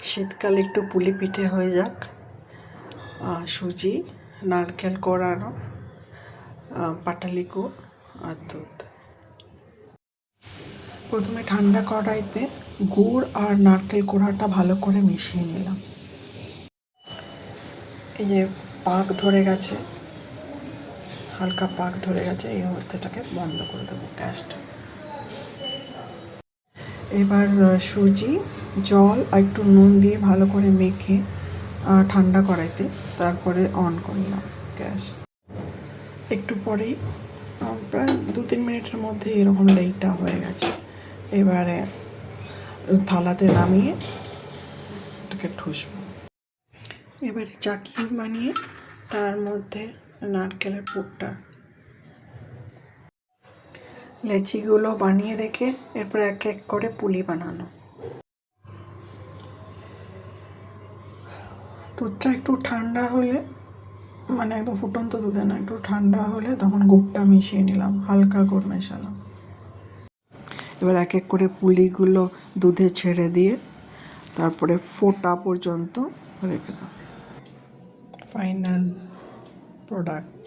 শীতকালে একটু পুলি পিঠে হয়ে যাক। সুজি, নারকেল কোড়ানো, পাটালি গুড় আর দুধ। প্রথমে ঠান্ডা কড়াইতে গুড় আর নারকেল কোড়াটা ভালো করে মিশিয়ে নিলাম। এই যে পাক ধরে গেছে, হালকা পাক ধরে গেছে, এই অবস্থাটাকে বন্ধ করে দেবো গ্যাসটা। এবার সুজি, জল আর একটু নুন দিয়ে ভালো করে মেখে ঠান্ডা কড়াইতে তারপরে অন করলাম গ্যাস। একটু পরেই প্রায় 2-3 মিনিটের মধ্যে এরকম লেইটা হয়ে গেছে। এবারে থালাতে নামিয়ে এটাকে ঠুসবো। এবারে চাকি বানিয়ে তার মধ্যে নারকেলের পুরটা, লেচিগুলো বানিয়ে রেখে এরপর এক এক করে পুলি বানানো। দুধটা একটু ঠান্ডা হলে, মানে একদম ফুটন্ত দুধে না, একটু ঠান্ডা হলে তখন গুড়টা মিশিয়ে নিলাম, হালকা গুড় মেশালাম। এবার এক এক করে পুলিগুলো দুধে ছেড়ে দিয়ে তারপরে ফোটা পর্যন্ত রেখে দাও। Final product.